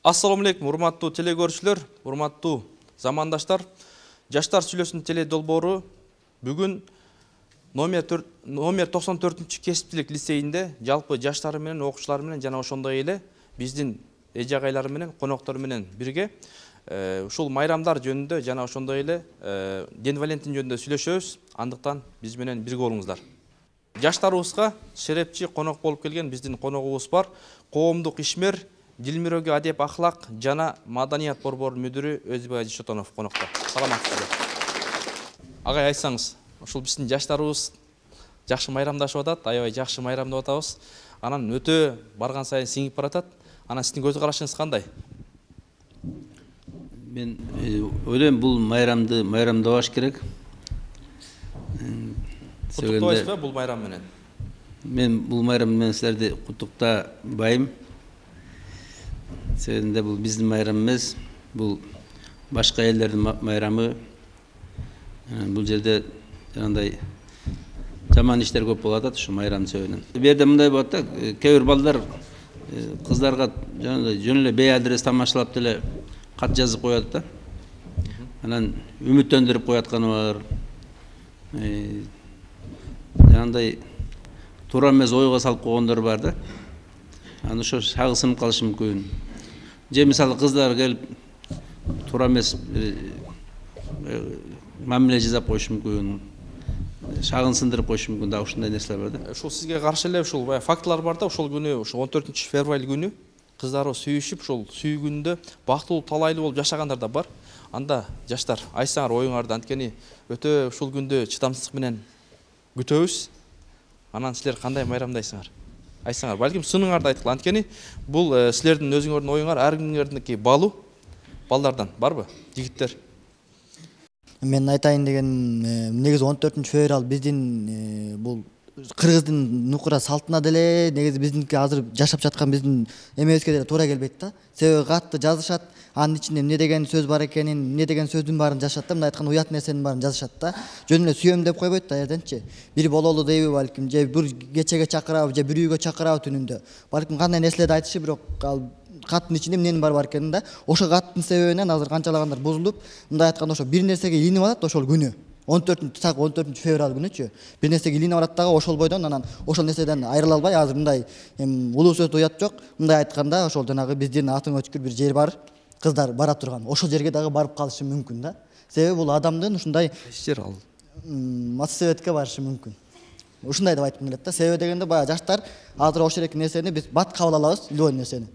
Assalamu алейкум, урматтуу телекөрүүчүлөр, урматтуу замандаштар. Жаштар сүйлөсүн теле долбоору бүгүн номер 94-чү кесиптилик лицейинде жалпы жаштар менен, окуучулар менен жана ошондой эле биздин эже агайлар менен, коноктор менен бирге ушул майрамдар жөнүндө жана ошондой эле Ден Валентин жөнүндө сүйлөшөбүз. Андыктан биз менен бирге болуңуздар. Жаштарыбызга шерепчи конок болуп келген биздин коногубуз бар. Коомдук ишмер Дилмирөөгө адеп ахлак жана маданият борборунун мүдүрү Өзбек Ажишотонов конокто. Саламатсызбы? Агай, айтсаңыз, ушул биздин жаштарыбыз жакшы майрамдашып атат, аябай жакшы майрамдап атабыз. Анан өтө барган сайын сиңип баратат. Анан сиздин көз карашыңыз кандай? Мен ойлойм, бул майрамды майрамдабаш керек. Куттуктабайсызбы бул майрам менен? Мен бул майрам менен силерди куттуктабайм. Себебинде бул биздин майрам эмес, бул башка элдердин майрамы. Бул жерде жанагындай жаман иштер көп болуп атат ушу майрамдын себебинен. Бу жерде мындай болот да, кээ бир балдар кыздарга жанагындай жөн эле бейадрес тамашалап деле кат жазып коет да. Анан үмүттөндүрүп коятканы бар. Жанагындай туура эмес ойго салып койгондор бар да. Аны ошо шагысынып калышы мүмкүн. Же мисалы кыздар келип туура эмес мамиле жасап коюшу мүмкүн. Шагын сындырып коюшу мүмкүн да, ушундай нерселер бар да. Ушул сизге каршы эле ушул фактылар бар да, ушул күнү, ушул 14-февраль күнү кыздар сүйүшүп, ушул сүйгүндө бактылуу, талайлуу болуп жашагандар да бар. Анда жаштар, айтсаңар оюңарды, анткени өтө ушул күндү чыдамсыздык менен күтөбүз. Анан силер кандай майрамдайсыңар? Айтсаңар, балким сыныңарды айткыла. Анткени бул силердин өзүңөрдүн оюңар, ар кимдердинки балу балдардан барбы, жигиттер? Мен айтайын деген негизи 14-февраль биздин бул кыргыздын нукура салтына деле негизи биздинки азыр жашап жаткан биздин эмебизге деле туура келбейт да. Себеби катты жазышат, анын ичинде эмне деген сөз бар экенин, эмне деген сөздүн баарын жазышат да, мындай айтканда уят нерсенин баарын жазышат да. Жөн эле сүйөм деп койбойт да эрденчи. Бир бололу дейби балким, же бир кечеге чакырабы, же бир үйгө чакырабы түнүндө. Балким кандай нерселерди айтышы, бирок ал каттын ичинде эмненин бар экенин да. Ошо каттын себебинен азыр канчалагандар бузулуп, мындай айтканда ошо бир нерсеге илинип атат ошол күнү. 14-февраль күнүчү бир нерсеге илинип барат дагы, ошол бойдон анан ошол нерседен айрыла албай азыр мындай улуу сөздө уят жок. Мындай айтканда ошол жанагы биздин атын өчкүр бир жер бар, кыздар бара турган. Ошол жерге дагы барып калышы мүмкүн да. Себеби бул адамдын ушундай жер ал массабетке барышы мүмкүн. Ушундай деп айткым келет да. Себеби дегенде баягы жаштар азыр ошол эки нерсени биз бат кабыл алабыз, любой нерсени.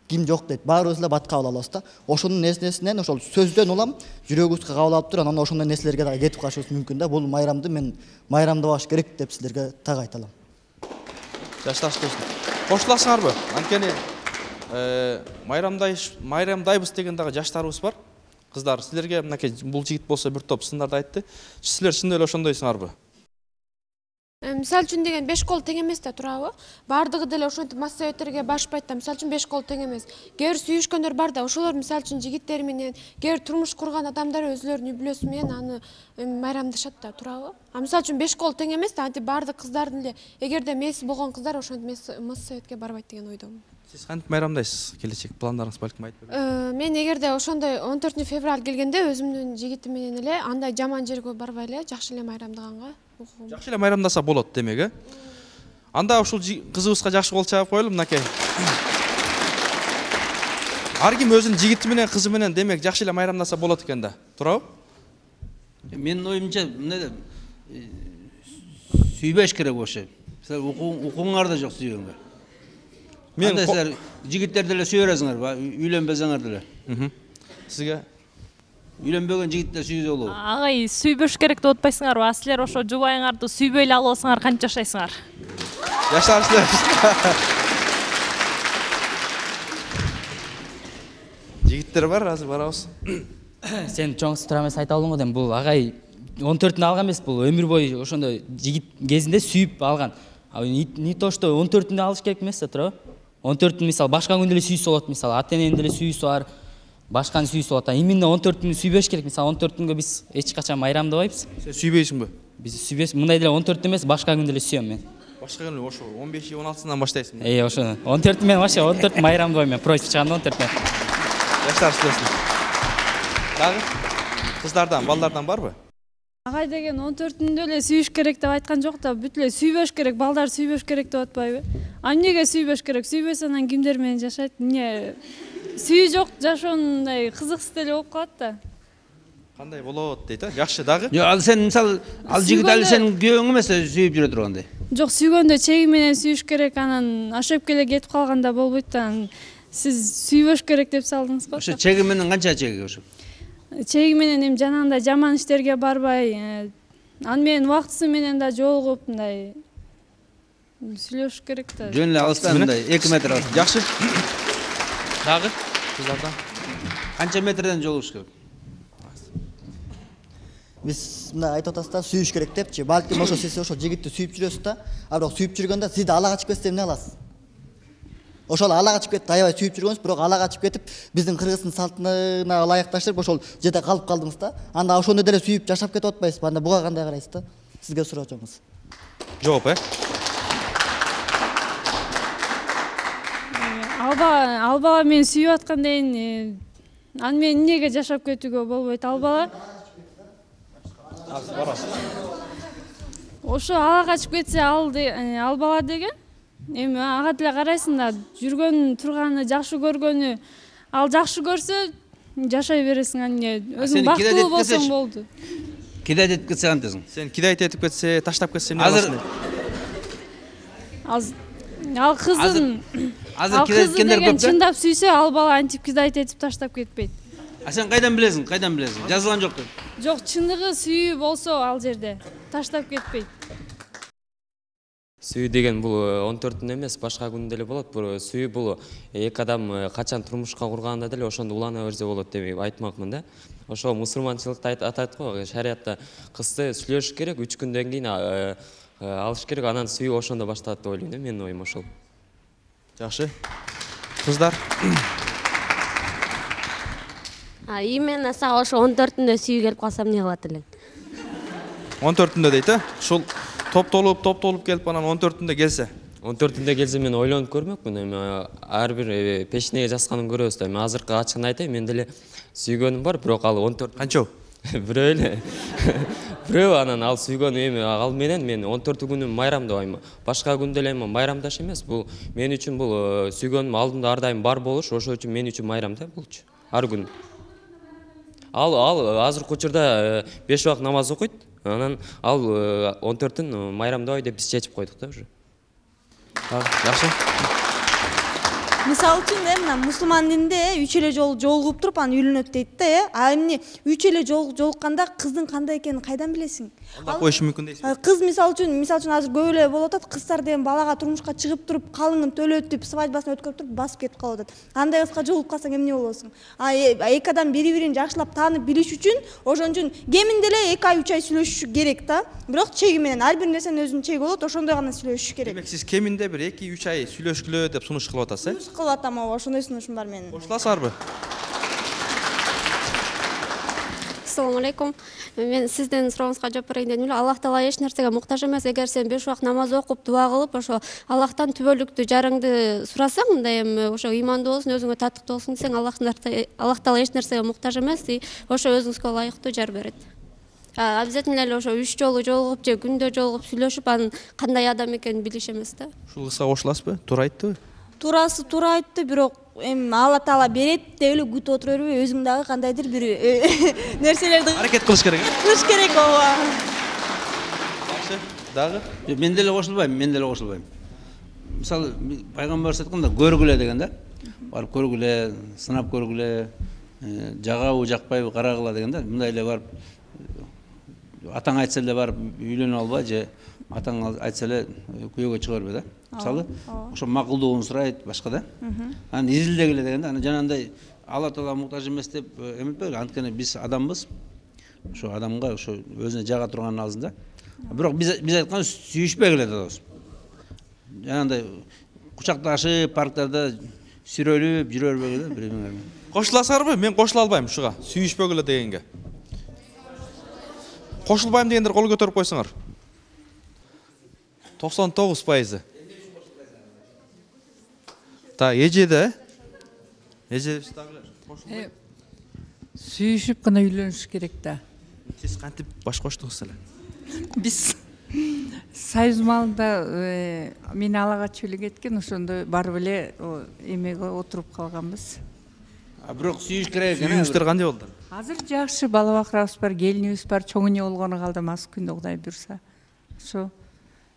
Ким жок дейт, баарыбыз эле бат кабыл алабыз да. Ошонун нерсесинен, ошол сөздөн улам жүрөгүбүзгө кабыл алып туруп, анан ошондой нерселерге дагы кетип калышыбыз мүмкүн да. Бул майрамды мен майрамдабаш керек деп силерге так айта алам. Жашташ кошуласыңарбы? Анткени майрамдайбыз деген дагы жаштарыбыз бар. Кыздар, силерге мынакей бул жигит болсо бир топ сындарды айтты. Силер чын эле ошондойсуңарбы? Мисал үчүн деген 5 кол тең эмес да, турабы? Бардыгы деле ошентип массабеттерге барышпайт да. Мисал үчүн 5 кол тең эмес. Кээ бир сүйүшкөндөр бар да, ошолор мисал үчүн жигиттер менен, кээ бир турмуш курган адамдар өзүлөрүнүн үй бүлөсү менен аны майрамдашат да, турабы? Мисал үчүн 5 кол тең эмес да, антип бардык кыздардын эле эгерде мээси болгон кыздар ошентип массабетке барбайт деген ойдомун. Сиз кантип майрамдайсыз? Келечек пландарыңыз балким айтып берет. Мен эгерде ошондой 14-февраль келгенде өзүмдүн жигитим менен эле андай жаман жерге барбай эле жакшы эле майрамдаганга. Жакшы эле майрамдаса болот демек, Анда ушул кызыбызга жакшы кол чаап коелу, мынакей. Ар ким өзүнүн жигити менен, кызы менен демек жакшы эле майрамдаса болот экен да. Туурабы? Менин оюмча мындай сүйбөш керек ошо. Мисалы укуңар да жок сүйгөнгө. Мен силер жигиттер деле сүйө бересиңерби? Үйлөнбесеңер деле. Сизге үйлөнбөгөн жигиттер сүйүзө болобу? Агай, сүйбөш керек деп атпайсыңарбы? Силер ошо жубайыңарды сүйбөй эле алып алсаңар канча жашайсыңар? Жашарсыздар. Жигиттер бар, азыр барабыз. Сен чоңсу тура эмес айта алдың го дейм. Бул агай 14-үндө алган эмес, бул өмүр бою ошондой жигит кезинде сүйүп алган. Не то что 14-үндө алыш керек эмес да, туурабы? 14-үн мисалы башка күндө эле сүйүүсү болот, мисалы ата-эненин деле сүйүүсү бар, башканын сүйүүсү болот. Именно 14-үндө сүйбөш керек. Мисалы 14-үнгө биз эч качан майрамдабайбыз. Сен сүйбөйсүңбү? Биз сүйбөйбүз. Мындай деле 14 эмес, башка күндө эле сүйөм мен. Башка күндө ошо 15-16-сынан баштайсың. Ошо 14 мен вообще 14 майрамдабайм мен, против чыганда 14 мен. Жаштар сүйлөсүн. Дагы кыздардан, балдардан барбы? Агай деген 14-түндө эле сүйүш керек деп айткан жок да, бүт эле сүйбөш керек, балдар сүйбөш керек деп атпайбы? А эмнеге сүйбөш керек? Сүйбөсө анан кимдер менен жашайт? Эмне сүйүү жок жашоонун мындай кызыксыз эле болуп калат да. Кандай болот дейт, жакшы дагы? Жок, ал сен мисалы ал жигит али сенин күйөөң эмес, сүйүп жүрө тургандай. Жок, сүйгөндө чеги менен сүйүш керек, анан ошоп эле кетип калганда болбойт да. Сиз сүйбөш керек деп салдыңыз го. Ошо чеги менен канча чеги ошо? Чеги менен эми жанагындай жаман иштерге барбай, аны менен убактысы менен да жолугуп мындай сүйлөшүш керек да. Жөн эле алыстан мындай 2 метр алыс. Жакшы. Дагы кыздардан Канча метрден жолугуш керек? Биз мына айтып атасыз да, сүйүш керек депчи. Балким ошо сиз ошо жигитти сүйүп жүрөсүз да, а бирок сүйүп жүргөндө сизди алага чыгып кетсе эмне кыласыз? Ошол алага чыгып кетти, аябай сүйүп жүргөнсүз, бирок алага чыгып кетип, биздин кыргыздын салтына ылайыкташтырып ошол жерде калып калдыңыз да. Анда ошондо деле сүйүп жашап кетип атпайсызбы? Анда буга кандай карайсыз да? Сизге суроочумуз. жооп, Ал бала мени сүйүп аткандан кийин аны менен эмнеге жашап кетүүгө болбойт? Ал бала ошо ала качып кетсе, ал бала деген эми ага деле карайсың да, жүргөн турганы, жакшы көргөнү, ал жакшы көрсө жашай бересиң, эмне өзүң бактылуу болсоң болду. Кидайт этип кетсе кантесиң? Сен кидайт этип кетсе, таштап кетсе эмне Азыр кыласың? Ал кызын кидайткендер көп да. чындап сүйсө, ал бала антип кидайт этип таштап кетпейт. А сен кайдан билесиң? Жазылган жок. Жок, чындыгы сүйүү болсо ал жерде таштап кетпейт. Сүйүү деген бул 14-түн эмес, башка күндө деле болот. Сүйүү бул эки адам качан турмушка курганда деле ошондо улана берсе болот деп айтмакмын да. Ошо мусулманчылыкта атайт го, шариатта кызды сүйлөшүш керек, 3 күндөн кийин алыш керек, анан сүйүү ошондо башталат деп ойлойм да, менин оюм ошол. Жакшы. Кыздар. Именно сага ошо 14-түндө сүйүү келип калса эмне кылат элең? 14-түндө дейт, ушул топтолуп келип анан 14-түндө келсе. 14-түндө келсе мен ойлонуп көрмөкмүн, эми ар бир пешинеге жазганын көрөбүз да. Мен азыркы ачыгын айтайын, мен деле сүйгөнүм бар, бирок ал 14 канчабы? Бирөө эле. Бирөө, анан ал сүйгөнүм эми ал менен мен 14 күнүм майрамдабайм. Башка күндө эле майрамдаш эмес, бул мен үчүн бул сүйгөнүм алдымда ар дайым бар болуш, ошо үчүн мен үчүн майрам да булчу. Ар күн. Ал азыркы учурда 5 убак намаз окуйт. Анан ал 14-түн майрамдабай деп биз чечип койдук да уже. Жакшы. Мисалы үчүн мына мусулман динде 3 эле жолу жолугуп туруп анан үйлөнөт дейт да, А эмне 3 эле жолукканда кыздын кандай экенин кайдан билесиң? Анда коюш мүмкүн дейсиз. Кыз мисалы үчүн азыр көп эле болуп атат, кыздар деген балага турмушка чыгып туруп, калыңын төлөтүп, свадьбасын өткөрүп туруп басып кетип калып атат. Андай кызга жолугуп калсаң эмне болосуң? Эки адам бири-бирин жакшылап таанып билиш үчүн, ошон үчүн кеминде эле 2 ай 3 ай сүйлөшүш керек да. Бирок чеги менен ар бир нерсенин өзүнүн чеги болот, ошондой гана сүйлөшүш керек. Демек сиз кеминде бир 2-3 ай сүйлөшкүлө деп сунуш кылып атасыз, Кылып атам, ошондой сунушум бар менин. Кошуласызбы? Ассаламу алейкум. Мен сиздин сурооңузга жооп берейин дедим эле. Аллах Таала эч нерсеге муктаж эмес. Эгер сен 5 убак намаз окуп, дуа кылып, ошо Аллахтан түбөлүктү жарыңды сурасаң, мындай эми ошо имандуу болсун, өзүңө татыктуу болсун десең, Аллах Таала эч нерсеге муктаж эмес, ошо өзүңүзгө ылайыктуу жар берет. Обязательно эле ошо 3 жолу жолугуп же күндө жолугуп сүйлөшүп, анын кандай адам экенин билиш эмес да. Ушул кызга кошуласызбы? Туура айттыбы? Турасы туура айтты, бирок эми Алла Таала берет деп эле күтүп отура бербей, өзүң дагы кандайдыр бир нерселерди аракет кылыш керек. Кылыш керек, ооба. Жакшы. Дагы? Мен деле кошулбайм. Мисалы, пайгамбарыбыз айтканда көргүлө деген да. Барып көргүлө, сынап көргүлө, жагабы, жакпайбы карагыла деген да. Мындай эле барып атаң айтса эле барып үйлөнүп албай же атаң айтса эле күйөөгө чыга бербей да. Мисалы, ошо макулдугун сурайт, башка да. Анан изилдегиле деген да. Анан жанагындай Алла Таала муктаж эмес деп эметпегиле. Анткени биз адамбыз. Ошо адамга ошо өзүнө жага турганын алсын да. Бирок биз айткан сүйүшпегиле дедибиз. Жанагындай кучакташып, парктарда сүрөлүп жүрө бербегиле бири-бириңер. Кошуласызбы? Мен кошула албайм ушуга. Сүйүшпөгүлө дегенге. Кошулбайм дегендер кол көтөрүп койсоңор. 99%. Та эжеде эже сиз дагы кошулбайбы? Сүйүшүп гана үйлөнүш керек да. Сиз кантип баш коштуңуз эле? Биз союз маалында мен алага чөлү кеткен, ошондо барып эле эмеге отуруп калганбыз. Бирок сүйүш керек экен. Үйүңүздөр кандай болду? Азыр жакшы, бала бакырабыз бар, келинибиз бар, чоң эне болгону калды, мас күндө Кудай буйрса. Ошо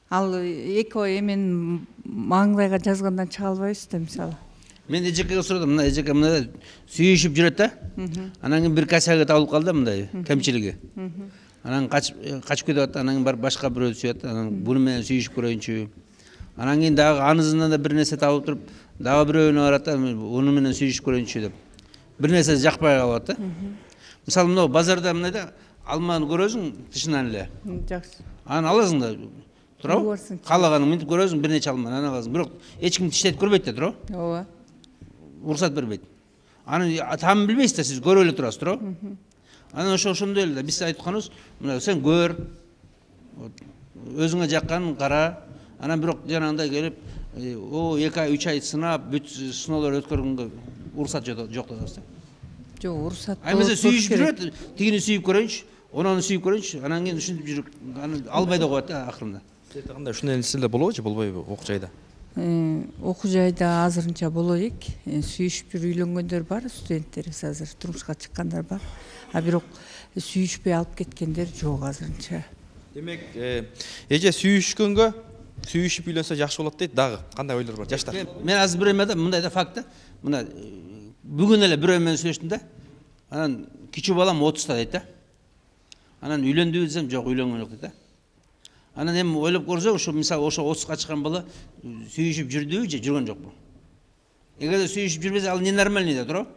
ал эко эмен маңдайга жазгандан чыга албайбыз да, мисалы. Мен эжекеге сурадым, мына эжеке мына сүйүшүп жүрөт да. Анан кийин бир косягі табылып калды мындай кемчилиги. Анан качып кетип атты, анан бар башка бирөө сүйөт, анан буну менен сүйүшүп көрөйүнчү. Анан кийин дагы анысынан да бир нерсе табылып туруп, дагы бирөөнө барат да, уну менен сүйүшүп көрөйүнчү деп. Бир нерсе жакпай калат да. Мисалы мына базарда мындай да, алманы көрөсүң тышынан эле. Жакшы. Анан аласың да, туурабы? Каалаганың минтип көрөсүң, бир нече алманы анан аласың. Бирок эч ким тиштетип көрбөйт да, туурабы? Ооба. Уруксат бербейт. Анын тамын билбейсиз да, сиз көрүп эле турасыз, туурабы? Анан ошондой эле да, биз айтканыбыз, мына сен көр, өзүңө жакканын кара, анан бирок жанагындай келип, 2 ай 3 ай сынап, бүт сыноолор өткөргөнгө уруксат жок дедибиз да. Жок, уруксат. Эмесе сүйүшүп жүрөт, тигини сүйүп көрөйүнчү, онуну сүйүп көрөйүнчү, анан кийин ушинтип жүрүп, анан албай да коет да акырында. Кандай ушундай нерселер болобу же болбойбу окуу жайда? Окуу жайда азырынча болоюк. Сүйүшүп жүрүп үйлөнгөндөр бар, студенттерибиз азыр турмушка чыккандар бар. А бирок сүйүшпөй алып кеткендер жок азырынча. Демек, эже сүйүшкөнгө сүйүшүп үйлөнсө жакшы болот дейт, дагы кандай ойлор бар жаштар? Мен азыр бир эмеде мындай да факт да. Мына бүгүн эле бирөө менен сүйлөштүм да. Анан кичүү балам 30-та дейт да. Анан үйлөндүбү десем, жок, үйлөнгөн жок дейт да. Анан эми ойлоп көрсөк, ошо мисалы ошо 30-га чыккан бала сүйүшүп жүрдүбү же жүргөн жокпу? Эгерде сүйүшүп жүрбөсө, ал ненормальный да, туурабы?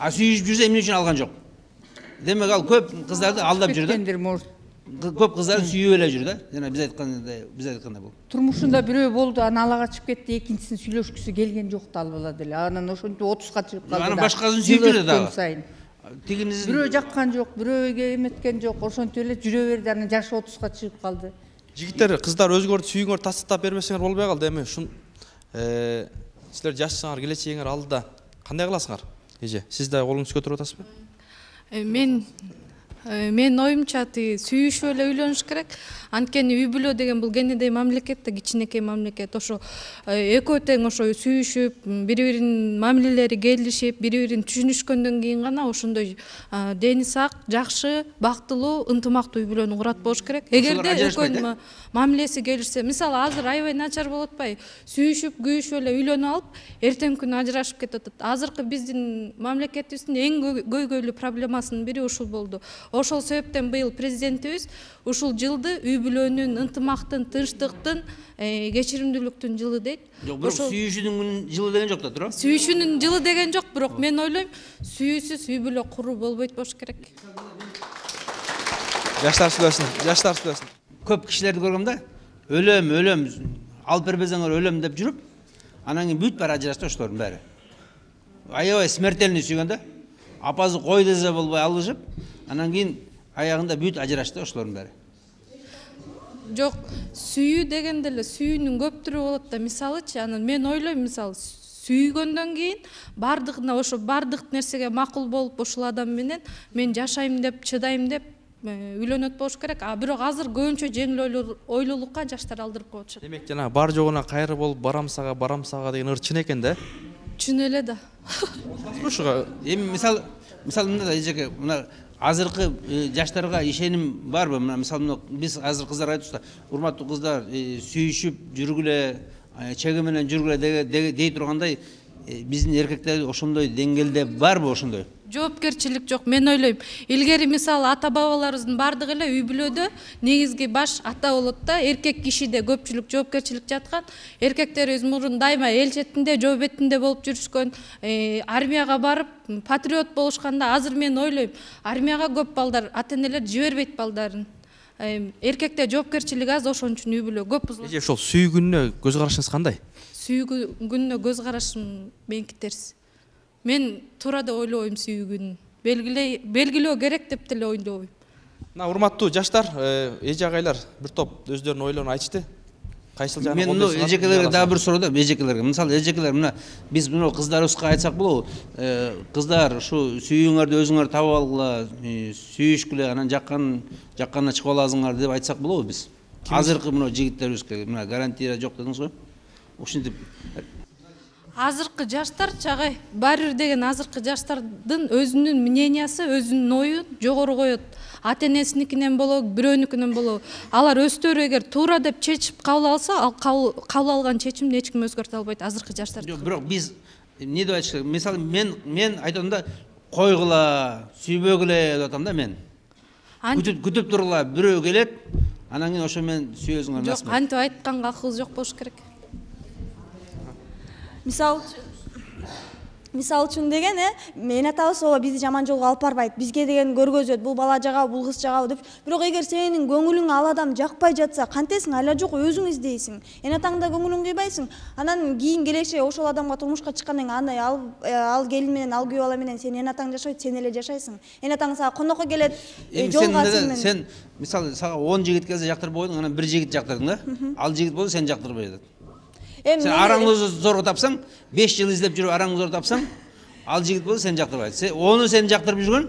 А сүйүшүп жүрсө эмне үчүн алган жок? Демек ал көп кыздарды алдап жүр да. Көп кыздар сүйүп эле жүр да. Жана биз айткандай бул. Турмушунда бирөө болду, анан алага чыгып кетти, экинчисин сүйлөшкүсү келген жок да ал бала деле. Анан ошентип 30-га чыгып калды да. Анан башкасын сүйүп жүрдү дагы. Бирөө жаккан жок, бирөө эметкен жок, ошентип эле жүрө берди, анан жашы 30-га чыгып калды. Жигиттер, кыздар өзгөрдү сүйүүңөр тастап бербесеңер болбой калды. Эми ушун силер жашсаңар, келечегиңер алдыда кандай кыласыңар? Эже, сиз да колуңузду көтөрүп атасызбы? Мен оюмча сүйүшүп эле үйлөнүш керек. Анткени үй бүлө деген бул кенедей мамлекет да, кичинекей мамлекет. Ошо экөө тең ошо сүйүшүп, бири-биринин мамилелери келишип, бири-бирин түшүнүшкөндөн кийин гана ошондой дени сак, жакшы, бактылуу, ынтымактуу үй бүлөнү курат болуш керек. Эгерде экөөнүн мамилеси келишсе, мисалы азыр аябай начар болуп атпайбы? Сүйүшүп, күйүшүп эле үйлөнүп алып, эртең күнү ажырашып кетип атат. Азыркы биздин мамлекетибиздин эң көйгөйлүү проблемасынын бири ушул болду. Ошол себептен быйыл президентибиз ушул жылды үй бүлөнүн, ынтымактын, тынчтыктын, кечиримдүүлүктүн жылы дейт. Жок, бирок сүйүшүүнүн жылы деген жок да, туурабы? Сүйүшүүнүн жылы деген жок, бирок мен ойлойм, сүйүүсүз үй бүлө куруу болбойт болуш керек. Жаштар сүйлөсүн. Көп кишилерди көргөм да. Өлөм, алып бербесеңер өлөм деп жүрүп, анан кийин бүт баары ажырашты ошолордун баары. Аябай смертельный сүйгөн да. Апасы кой десе болбой алышып, анан кийин аягында бүт ажырашты ошолордун баары. Жок, сүйүү дегенде эле сүйүүнүн көп түрү болот да. Мисалычы, анан мен ойлойм, мисалы сүйгөндөн кийин бардыгына ошо бардык нерсеге макул болуп ушул адам менен мен жашайм деп, чыдайм деп үйлөнөт болуш керек. А бирок азыр көбүнчө жеңил ойлуулукка жаштар алдырып коюшат. Демек жана бар жогуна кайры болуп барам сага деген ыр чын экен да. Чын эле да. Ушуга эми мисалы мында да эжеке, мына азыркы жаштарга ишеним барбы? Мына мисалы биз азыр кыздар айтыбызда, урматтуу кыздар, сүйүшүп жүргүлө, чеги менен жүргүлө дей тургандай, биздин эркектер ошондой деңгээлде барбы ошондой? Жоопкерчилик жок, мен ойлойм. Илгери мисалы ата бабаларыбыздын бардыгы эле үй бүлөдө негизги баш ата болот да, эркек кишиде көпчүлүк жоопкерчилик жаткан. Эркектерибиз мурун дайыма эл четинде, жоо бетинде болуп жүрүшкөн, армияга барып патриот болушканда, азыр мен ойлойм, армияга көп балдар, ата-энелер жибербейт балдарын. Эркекте жоопкерчилик аз, ошон үчүн үй бүлө көп бузулат. Эже, ошол сүйгүнүнө көз карашыңыз кандай? Сүйгүнүнө көз карашым меники терс. Мен туура деп ойлобойм сүйгүнүн. Белгилөө керек деп деле ойлобойм. Урматтуу жаштар, эже агайлар бир топ өздөрүнүн ойлорун айтышты. Кайсыл жагынан Мен колдой мына аласың, эжекелерге аласың? дагы бир суроо да, эжекелерге. Мисалы эжекелер мына биз мына кыздарыбызга айтсак болобу? Кыздар ушу сүйүүңөрдү өзүңөр таап алгыла, сүйүшкүлө, анан жакканына чыгып аласыңар деп айтсак болобу биз? Азыркы мына жигиттерибизге мына гарантия жок дедиңиз го. Ушинтип азыркы жаштарчы агай баары бир деген азыркы жаштардын өзүнүн мнениясы, өзүнүн оюн жогору коет. Ата энесиникинен болобу, бирөөнүкүнөн болобу. Алар өздөрү эгер туура деп чечип кабыл алса, ал кабыл алган чечимди эч ким өзгөртө албайт азыркы жаштар. Жок, бирок биз эмне деп айтыш керек? Мисалы мен айтам да, койгула, сүйбөгүлө деп атам да мен. Күтүп тургула, бирөө келет, анан кийин ошо мен сүйөсүңөр насып. Жок, антип айтканга акыл жок болуш керек. Мисал үчүн деген эне атабыз ооба бизди жаман жолго алып барбайт, бизге деген көргөзөт, бул бала жагабы, бул кыз жагабы деп. Бирок эгер сенин көңүлүң ал адам жакпай жатса, кантесиң? Айла жок, өзүң издейсиң. Эне атаңда көңүлүң кыйбайсың. Анан кийин келечек ошол адамга турмушка чыккандан кийин ал келин менен, ал күйөө бала менен сенин эне атаң жашайт, сен эле жашайсың. Эне атаң сага конокко келет, жолга сен мисалы сага 10 жигит келсе жактырбай койдуң, анан бир жигит жактырдың да? Ал жигит болсо сен жактырбай атат. Сен араңды зор тапсаң, 5 жыл издеп жүрүп араңды зор тапсаң, ал жигит болсо сен жактырбайт. Ону сен жактырып жүргөн,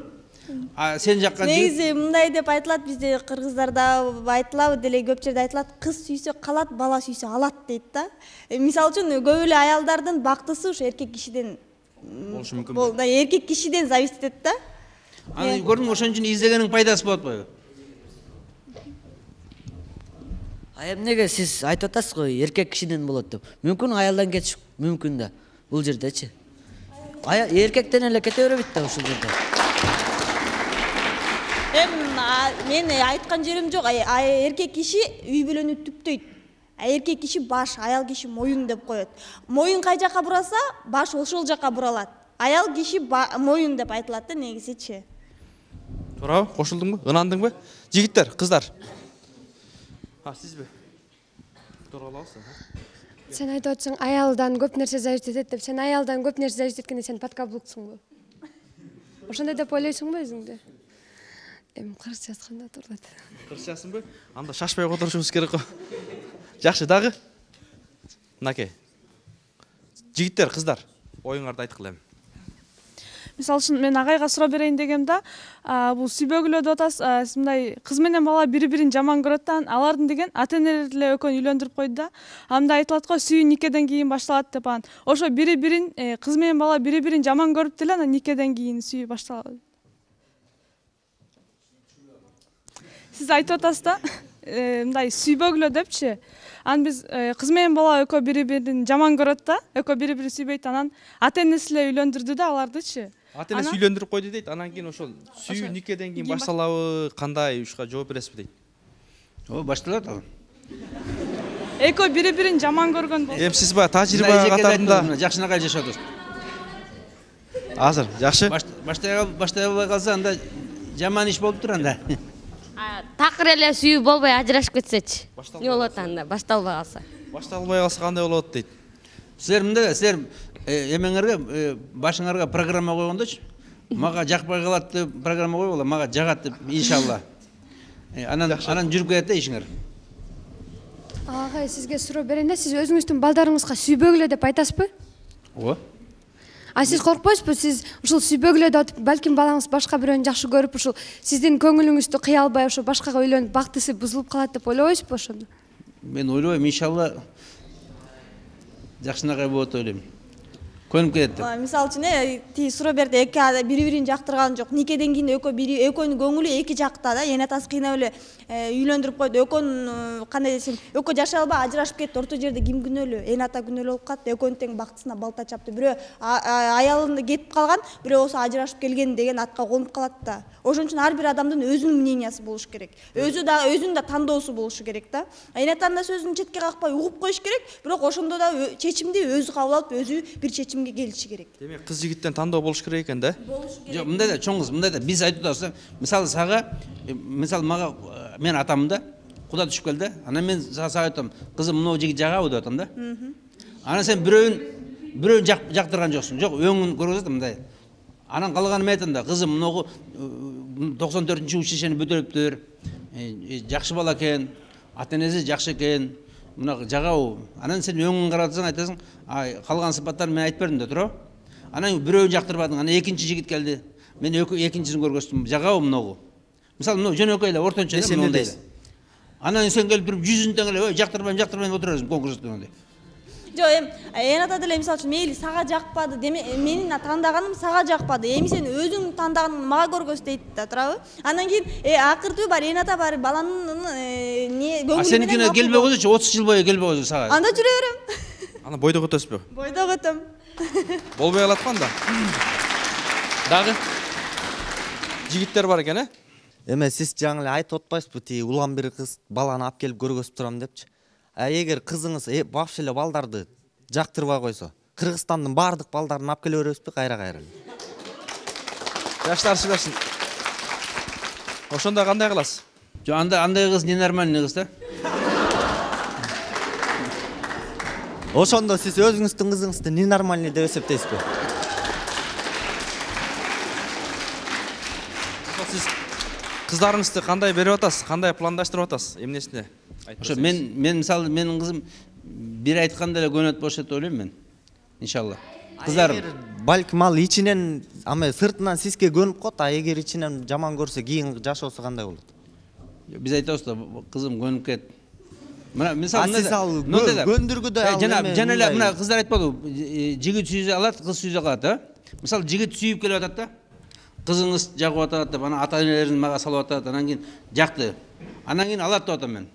сен жаккан жигит. Негизи мындай деп айтылат, бизде кыргыздарда айтылабы деле, көп жерде айтылат, кыз сүйсө калат, бала сүйсө алат дейт да. Мисалы үчүн көп эле аялдардын бактысы ушу эркек кишиден болушу мүмкүн. Эркек кишиден зависит этет да. Аны көрдүң, ошон үчүн издегениң пайдасы болот атпайбы? Эмнеге сиз айтып атасыз го, эркек кишиден болот деп. Мүмкүн аялдан кетиш мүмкүн да. Бул жердечи. Эркектен эле кете беребейт да ушул жерде. Мен айткан жерим жок. Эркек киши үй бүлөнү түптөйт. Эркек киши баш, аял киши моюн деп коет. Моюн кай жакка бураса, баш ошол жакка буралат. Аял киши моюн деп айтылат да негизичи. Туурабы? Кошулдуңбу? Ынандыңбы? Жигиттер, кыздар. Сизби? Туура аласыз. Сен айтып атсың, аялдан көп нерсе зависит этет деп. Сен аялдан көп нерсе зависит эткенде сен подкаблуксуңбу? Ошондой деп ойлойсуңбу өзүңдү? Кырсыз жазганда турат. Кырсыз жазсынбы? Анда шашпай отурушубуз керек го. Жакшы, дагы. Мынакей. Жигиттер, кыздар, оюңарды айткыла эми. Мисалы үчүн мен агайга суроо берейин дегем да, бул сүйбөгүлө деп атасыз, мындай кыз менен бала бири-бирин жаман көрөт да, алардын деген ата энелер эле экөөнү үйлөндүрүп койду да. Анда айтылат го, сүйүү никеден кийин башталат деп анан. Ошо бири-бирин кыз менен бала бири-бирин жаман көрүп деле анан никеден кийин сүйүү башталат. Сиз айтып атасыз да, мындай сүйбөгүлө депчи. Анан биз кыз менен бала экөө бири-бирин жаман көрөт да, экөө бири-бирин сүйбөйт, анан ата энеси эле үйлөндүрдү да алардычы. Ата энеси үйлөндүрүп койду дейт, анан кийин ошол сүйүү никеден кийин башталабы, кандай ушка жооп бересизби дейт. Башталат ал. Экөө бири-бирин жаман көргөн болсо. Сиз баягы тажрыйба катарында жакшынакай жашап атасыз. Азыр, жакшы. Баштай албай калса анда жаман иш болуп тур анда. Такыр эле сүйүү болбой ажырашып кетсечи. Не болот анда, башталбай калса? Башталбай калса кандай болот дейт. Силер мындай, силер эмеңерге, башыңарга программа койгондочу, мага жакпай калат деп программа койгула, мага жагат деп иншалла. Анан жүрүп кетет да ишиңер. Агай, сизге суроо берейин да, сиз өзүңүздүн балдарыңызга сүйбөгүлө деп айтасызбы? Ооба. Сиз коркпойсузбу? Сиз ушул сүйбөгүлө деп атып, балким балаңыз башка бирөөнү жакшы көрүп, ушул сиздин көңүлүңүздү кыя албай, ошо башкага үйлөнүп, бактысы бузулуп калат деп ойлобойсузбу ошону? Мен ойлойм, иншалла жакшынакай болот деп ойлойм. Көнүп кетет деп. Мисалы үчүн тиги суроо берди, эки бири-бирин жактырган жок. Никеден кийин экөөнүн көңүлү эки жакта да. Эне атасы кыйнап эле үйлөндүрүп койду. Экөөнүн кандай десем, экөө жашай албай ажырашып кетти. Орто жерде ким күнөөлүү? Эне ата күнөөлүү болуп калат. Экөөнүн тең бактысына балта чапты. Бирөө аялында кетип калган, бирөө болсо ажырашып келген деген атка конуп калат да. Ошон үчүн ар бир адамдын өзүнүн мнениясы болуш керек. Өзүнүн да тандоосу болушу керек да. Эне атанын сөзүн четке какпай угуп коюш керек, бирок ошондо да чечимди өзү кабыл алып, өзү бир чечимге келиши керек. Демек, кыз жигиттен тандоо болуш керек экен да? Жок, мындай да, чоң кыз, мындай да биз айтып атабыз. Мисалы сага, мисалы мага мен атам да, куда түшүп кел да. Анан мен сага айтам, кызым, мына жигит жагабы деп атам да. Анан сен бирөөнүн жактырган жоксуң. Жок, өңүн көргөзөт мындай. Анан калганы мен айтам да, кызым, мына 94-училищени бүтүрүптүр. Жакшы бала экен, ата энеси жакшы экен. мына жагабы. Анан сен өңүн каратсаң айтасың, калган сыпаттарын мен айтып бердим да туурабы. Анан бирөөнү жактырбадың, анан экинчи жигит келди. Мен экинчисин көргөздүм. Жагабы мынагу. Мисалы мына жөнөкөй эле ортончо эле мындай. Анан сен келип туруп 100-ün тең эле жактырбайм отурасың конкурстун андай. Жок, энада деле мисалы үчүн мейли сага жакпады, менин тандаганым сага жакпады. Эми сен өзүң тандаганың мага көргөз дейт да, туурабы? Анан кийин акыртуу бар, энада бар, баланын не көңүлү менен. Сеникине келбей койсучу, 30 жыл бою келбей койсу сага. Анда жүрө берем. Ана бойдок өтөсүзбү? Бойдок өтөм. Болбой калат го анда. Дагы жигиттер бар экен, Эме сиз жаңы эле айтып атпайсызбы, тиги улам бир кыз баланы алып келип көргөзүп турам депчи. Эгер кызыңыз вообще эле балдарды жактырбай койсо, Кыргызстандын бардык балдарын алып келе беребизби кайра-кайра? Жаштар сүйлөсүн. Ошондо кандай кыласыз? Жок, андай кыз ненормальный кыз да. Ошондо сиз өзүңүздүн кызыңызды ненормальный деп эсептейсизби? Сиз кыздарыңызды кандай берип атасыз? Кандай пландаштырып атасыз? Эмнесине? Ошо мен мисалы менин кызым бир айтканда эле көнөт болушат деп ойлойм мен. Иншалла. Кыздарым. Балким ал ичинен, ама сыртынан сизге көнүп коет, эгер ичинен жаман көрсө, кийин жашоосу кандай болот? Биз айтабыз да, кызым көнүп кет. Мына мисалы сиз ал көндүргүдө жана эле мына кыздар айтпадыбы, жигит сүйүзө алат, кыз сүйүзө калат, а? Мисалы жигит сүйүп келип атат да. Кызыңыз жагып атат деп, ана ата-энелерин мага салып атат, анан кийин жакты. Анан кийин алат деп атам мен.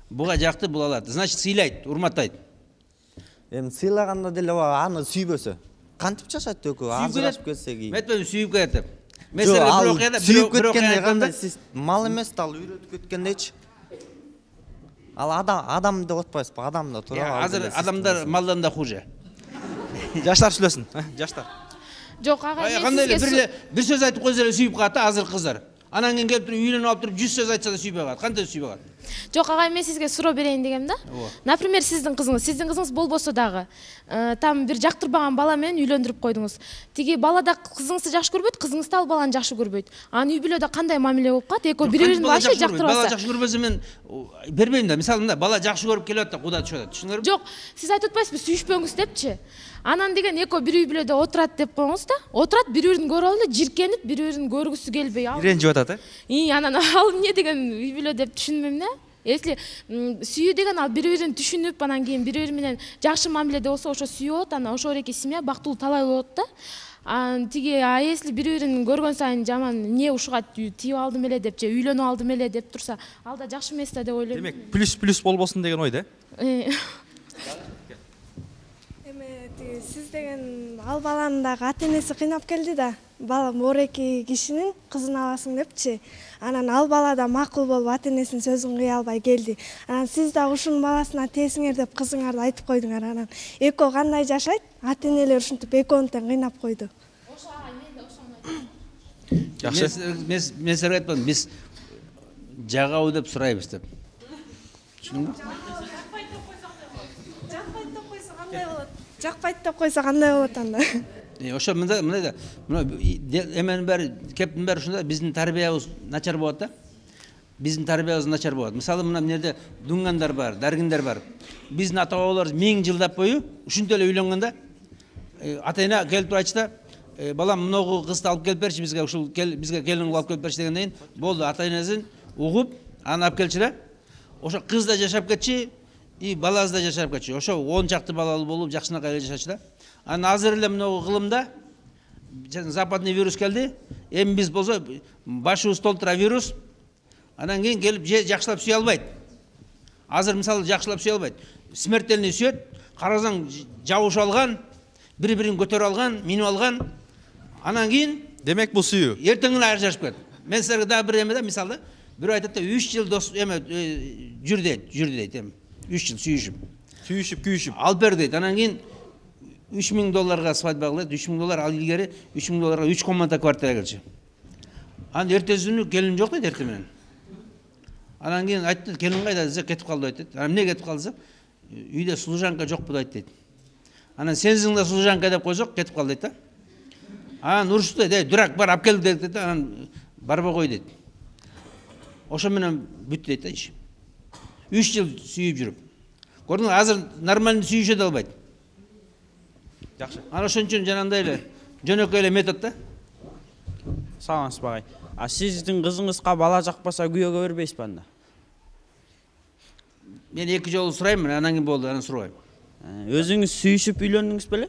Буга жакты, бул алат. Значит, сыйлайт, урматтайт. Эми сыйлаганда деле аны сүйбөсө, кантип жашайт экөө? Ажырашып кетсе кийин. Метпен сүйүп кетет деп. Меселе бир окуяда сүйүп кеткенде кандай сиз мал эмес да, ал үйрөтүп кеткендейчи. Ал адам деп атпайсызбы? Адам да туура. Азыр адамдар малдан да хуже. Жаштар сүйлөсүн. Жаштар. Жок, ага, кандай эле бир сөз айтып койсо эле сүйүп калат да азыр кыздар. Анан кийин келип туруп үйүнүп алып туруп 100 сөз айтса да сүйбөй калат. Кантип сүйбөй калат? Жок, ага, мен сизге суроо берейин дегем да. Например, сиздин кызыңыз болбосо дагы, там бир жактырбаган бала менен үйлөндүрүп койдуңуз. Тиги бала да кызыңызды жакшы көрбөйт, кызыңыз да ал баланы жакшы көрбөйт. Анын үй бүлөдө кандай мамиле болуп калат? Экөө бири-бирин вообще жактырбаса. Бала жакшы көрбөсө мен бербейм да. Мисалы мында бала жакшы көрүп келип атат да, куда түшүп атат. Түшүндүңөрбү? Жок, сиз айтып атпайсызбы, сүйүшпөңүз депчи. Анан деген экөө бир үй бүлөдө отурат деп коюңуз да. Отурат, бири-бирин көрүп алып эле жиркенип, бири-бирин көргүсү келбей. Ренжип атат, Анан ал эмне деген үй бүлө деп түшүнбөйм да. Если сүйүү деген ал бири-бирин түшүнүп, анан кийин бири-бири менен жакшы мамиледе болсо, ошо сүйүү болот, анан ошол эки семья бактылуу талай болот да. Если бири-бирин көргөн сайын жаман эмне ушуга тийип алдым эле деп, же үйлөнүп алдым эле деп турса, ал да жакшы эмес да деп ойлойм. Демек, плюс болбосун деген ой да. Сиз деген ал баланын дагы ата-энеси кыйнап келди да. Бала ор эки кишинин кызын аласың депчи. Анан ал бала да макул болуп ата-энесинин сөзүн кыя албай келди. Анан сиз да ушунун баласына тесиңер деп кызыңарды айтып койдуңар. Анан экөө кандай жашайт? Ата-энелер ушинтип экөөнү тең кыйнап койду. Жакшы. Мен силерге айтпадым, биз жагабы деп сурайбыз деп. Түшүндүңбү? Жакпайт деп койсо кандай болот анда? Ошо мындай да, мына эменин баары, кептин баары ушунда, биздин тарбиябыз начар болот да. Биздин тарбиябыз начар болот. Мисалы мына жерде дуңгандар бар, даргиндер бар. Биздин ата-бабаларыбыз 1000 жылдап бою ушунтип эле үйлөнгөндө ата-эне келип туруп айтса, балам мынагу кызды алып келип берчи бизге, ушул бизге келин алып келип берчи дегенден кийин болду, ата-энесин угуп, аны алып келчи да. Ошо кыз да жашап кетчи, баласы да жашап кетчи. Ошо 10 чакты балалуу болуп жакшынакай эле жашачы да. Анан азыр эле мынагу кылымда западный вирус келди. Эми биз болсо башыбыз толтура вирус. Анан кийин келип жакшылап сүйө албайт. Азыр мисалы жакшылап сүйө албайт. Смертельный сүйөт, карасаң жабышып алган, бири-бирин көтөрүп алган, минип алган. Анан кийин демек бул сүйүү. Эртеңин ажырашып кетет. Мен силерге дагы бир эме да, мисалы, бирөө айтат да 3 жыл дос эме жүр дейт эми. 3 жыл сүйүшүп, күйүшүп. Алып бер дейт. Анан кийин $3000 свадьба кылат. $3000 ал илгери $3000 3 комната квартира келчи. Анан эртеси күнү келин жок дейт эрте менен. Анан кийин айтты, келин кайда десе, кетип калды дейт. Анан эмне кетип калды десе, үйдө служанка жокпу дейт. Анан сенсиң да служанка деп койсок, кетип калды дейт да. Анан урушты дейт, дурак бар алып кел дейт. Анан барбай кой дейт. Ошо менен бүт дейт да иш. 3 жыл сүйүп жүрүп. Көрдүңүз, азыр нормально сүйүшө да албайт. Жакшы. Ана ошон үчүн жанагындай эле жөнөкөй эле метод да. Саламатсыз багай. А сиздин кызыңызга бала жакпаса күйөөгө бербейсизби анда? Мен 2 жолу сурайм, анан кийин болду, анан сурбайм. Өзүңүз сүйүшүп үйлөндүңүз беле?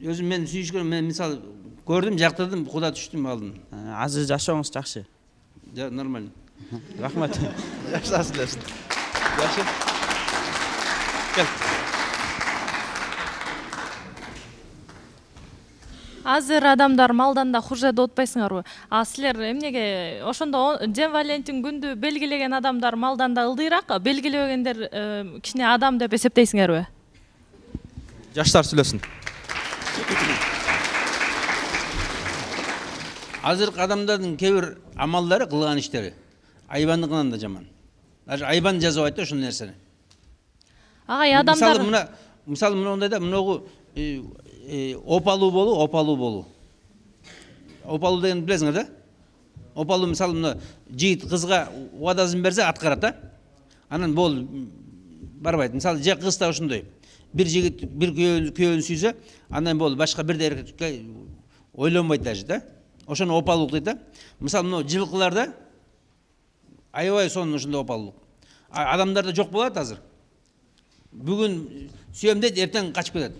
Өзүм мен сүйүшкөн, мен мисалы көрдүм, жактырдым, куда түштүм, алдым. Азыр жашооңуз жакшы. Нормально. Рахмат. Жакшы сүйлөшүн. Жакшы. Кел. Азыр адамдар малдан да хуже деп атпайсыңарбы? А силер эмнеге ошондо Ден Валентин күндү белгилеген адамдар малдан да ылдыйраак, белгилебегендер кичине адам деп эсептейсиңерби? Жаштар сүйлөсүн. Азыркы адамдардын кээ амалдары, кылган иштери айбандыкынан да жаман. Даже айбан жазбайт да ошол нерсени. Агай адамдар Мисалы мындай да, мыногу опалуу болуу. Опалуу деген билесиңер да? Опалуу мисалы мына жигит кызга убадасын берсе аткарат да. Анан болду барбайт. Мисалы же кыз да ошондой. Бир жигит бир күйөөнү сүйсө, андан болду башка бир эркекке ойлонбойт даже да. Ошону опалуулук дейт да. Мисалы мына жылкыларда аябай сонун ошондой опалуулук. Адамдарда жок болот азыр. Бүгүн сүйөм дейт, эртең качып кетет.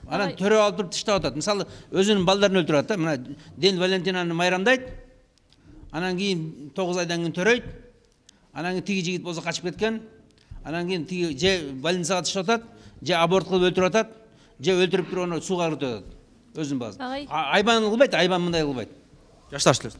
Анан төрө алып туруп тыштап атат. Мисалы өзүнүн балдарын өлтүрөт да. Мына Ден Валентинаны майрамдайт. Анан кийин 9 айдан кийин төрөйт. Анан кийин тиги жигит болсо качып кеткен. Анан кийин тиги же больницага тыштап атат, же аборт кылып өлтүрүп атат, же өлтүрүп туруп аны сууга киргизип атат. Өзүнүн баласын. Айбан кылбайт, айбан мындай кылбайт. Жаштар сүйлөсүн.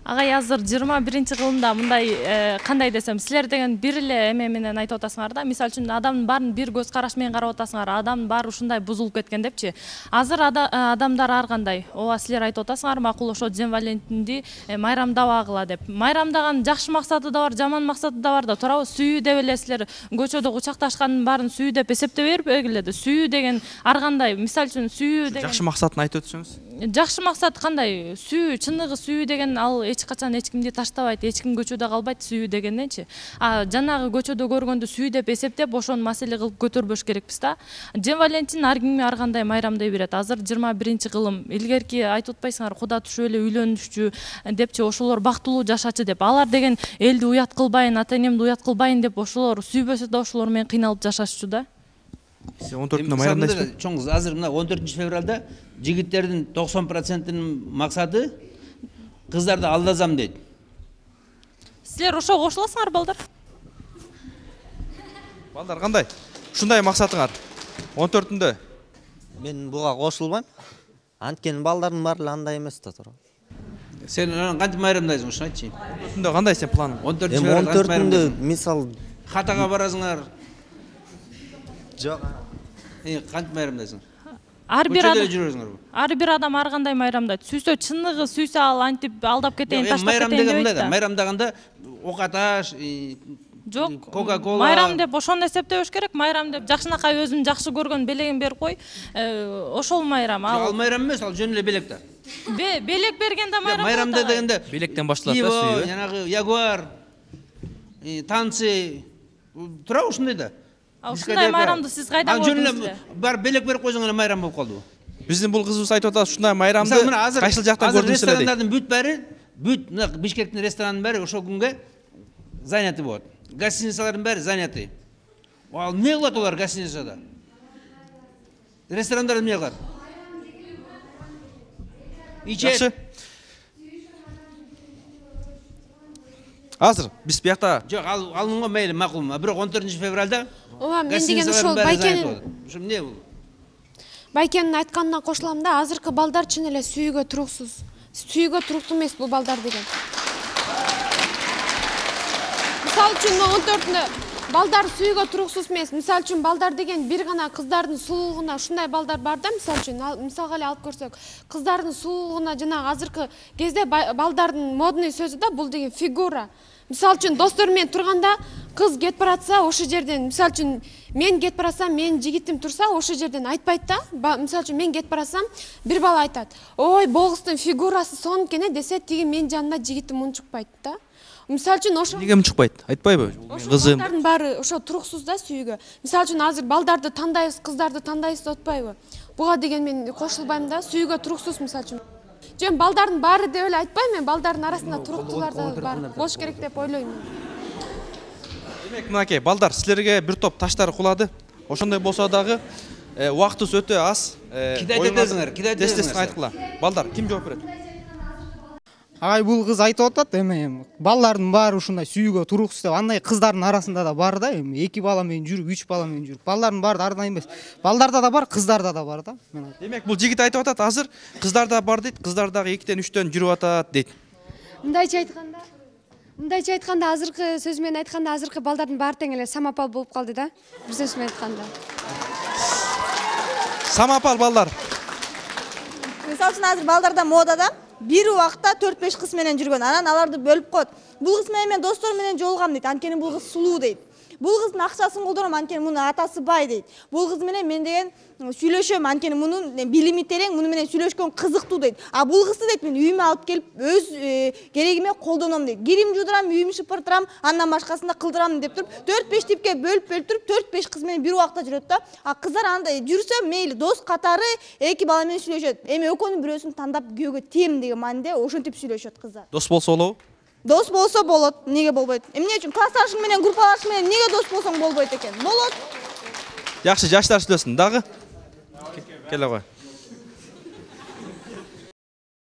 Агай азыр 21-кылымда мындай кандай десем, силер деген бир эле эме менен айтып атасыңар да. Мисалы үчүн адамдын баарын бир көз караш менен карап атасыңар, адамдын баары ушундай бузулуп кеткен депчи. Азыр адамдар ар кандай? Ооба, силер айтып атасыңар, макул ошо Ден Валентинди майрамдабагыла деп. Майрамдаган жакшы максаты да бар, жаман максаты да бар да. Туурабы? Сүйүү деп эле силер көчөдө кучакташкандын баарын сүйүү деп эсептей бербегиле да. Сүйүү деген ар кандай? Мисалы үчүн сүйүү деген жакшы максатын айтып өтсөңүз. Жакшы максат кандай? Сүйүү, чыныгы сүйүү деген ал эч качан эч кимди таштабайт, эч ким көчөдө калбайт сүйүү дегенденчи. А жанагы көчөдө көргөндү сүйүү деп эсептеп, ошону маселе кылып көтөрбөш керекпиз да. Ден Валентин ар кимге ар кандай майрамдай берет. Азыр 21-кылым. Илгерки айтып атпайсыңар, куда түшүп эле үйлөнүшчү депчи, ошолор бактылуу жашачы деп. Алар деген элди уят кылбайын, ата-энемди уят кылбайын деп ошолор сүйбөсө да ошолор менен кыйналып жашашчу да. 14-күндө майрамдайсызбы? Чоңуз, азыр мына 14 февралда жигиттердин 90%-ынын максаты кыздарды алдазам дейт. Силер ошого кошуласыңар, балдар? Балдар кандай? Ушундай максатыңар 14-күндө? Мен буга кошулбайм. Анткени балдардын баары андай эмес да тура. Сен кантип майрамдайсың, ушуну айтчы. 14-күндө кандай сен планың? 14-күндө мисал хатага барасыңар. Жок. Кантип майрамдайсың? Ар бир адам ар кандай майрамдайт. Сүйсө чыныгы сүйсө ал антип алдап кетейин, таштап кетейин дейт да. Майрамдаганда окаташ, жок, Кока-кола. Майрам деп ошону эсептебеш керек. Майрам деп жакшынакай өзүнүн жакшы көргөн белегин берип кой. Ошол майрам. Ал майрам эмес, ал жөн эле белек да. Белек бергенде майрам. Майрамда дегенде белектен башталат да сүйүү. Жанагы Ягуар, танцы, тура ушундай да. Ушундай майрамды сиз кайдан көрдүңүз? Бар белек берип койсоң эле майрам болуп калды. Биздин бул кызыбыз айтып атат, ушундай майрамды кайсыл жактан көрдүңүз эле дейт. Ресторандардын бүт баары, бүт мына Бишкектин ресторанынын баары ошол күнгө заняты болот. Гостиницалардын баары заняты. Ал эмне кылат олар гостиницада? Ресторандар эмне кылат? Жакшы. Азыр биз биякта жок, ал мунга мейли макул. Бирок 14 февралда ооба, мен деген ошол Байкенин ошо эмне бул? Байкенин айтканына кошулам да, азыркы балдар чын эле сүйүүгө туруксуз. Сүйүүгө туруктуу эмес бул балдар деген. Мисалы үчүн 14-күндө балдар сүйүүгө туруксуз эмес. Мисалы үчүн балдар деген бир гана кыздардын сулуулугуна ушундай балдар бар да, мисалы үчүн мисалга эле алып көрсөк, кыздардын сулуулугуна жанагы азыркы кезде балдардын модный сөзү да, бул деген фигура. Мисалы үчүн достор менен турганда кыз кетип баратса, ошол жерден, мисалы үчүн мен кетип барасам, менин жигитим турса, ошол жерден айтпайт да. Мисалы үчүн мен кетип барасам, бир бала айтат: "Ой, бул кыздын фигурасы сонун экен" десе, тиги менин жанымда жигитим унчукпайт да. Мисалы үчүн ошо Неге чыкпайт? Айтпайбы? Кызым. Балдардын баары ошо туруксуз да сүйүүгө. Мисалы үчүн азыр балдарды тандайбыз, кыздарды тандайбыз деп атпайбы? Буга деген мен кошулбайм да, сүйүүгө туруксуз мисалы үчүн. Жөн балдардын баары деп эле айтпайм мен, балдардын арасында туруктуулар да бар. Болуш керек деп ойлойм. Демек, мынакей, балдар, силерге бир топ таштар кулады. Ошондой болсо дагы убактыбыз өтө аз. Киде айтасыңар, киде айтасыңар. Тез-тез айткыла. Балдар, ким жооп берет? Агай бул кыз айтып атат, эми балдардын баары ушундай сүйүүгө туруксуз деп, андай кыздардын арасында да бар да, эми 2 бала менен жүрүп, 3 бала менен жүрүп. Балдардын баары да ар эмес. Балдарда да бар, кыздарда да бар да. Демек, бул жигит айтып атат, азыр кыздарда бар дейт, кыздар дагы 2-тен 3-төн жүрүп атат дейт. Мындайча айтканда, азыркы сөз менен айтканда, азыркы балдардын баары тең эле самопал болуп калды да. Бир сөз менен айтканда. Самопал балдар. Мисалы үчүн азыр балдарда модада бир убакта 4-5 кыз менен жүргөн. Анан аларды бөлүп коет. Бул кыз менен мен достор менен жолугам дейт. Анткени бул кыз сулуу дейт. Бул кыздын акчасын колдоном, анткени мунун атасы бай дейт. Бул кыз менен мен деген сүйлөшөм, анткени мунун билими терең, муну менен сүйлөшкөн кызыктуу дейт. А бул кызды дейт мен үйүмө алып келип өз керегиме колдоном дейт. Кирим жудурам, үйүмү шыпыртырам, андан башкасын да кылдырам деп туруп 4-5 типке бөлүп туруп 4-5 кыз менен бир убакта жүрөт да. А кыздар андай жүрсө мейли дос катары 2 бала менен сүйлөшөт. Эми экөөнүн бирөөсүн тандап күйөөгө тем деген мааниде ошентип сүйлөшөт кыздар. Дос болсо болобу? Дос болсо болот, неге болбойт? Эмне үчүн классташың менен, группалашың менен неге дос болсоң болбойт экен? Болот. Жакшы, жаштар сүйлөсүн дагы. Келе кой.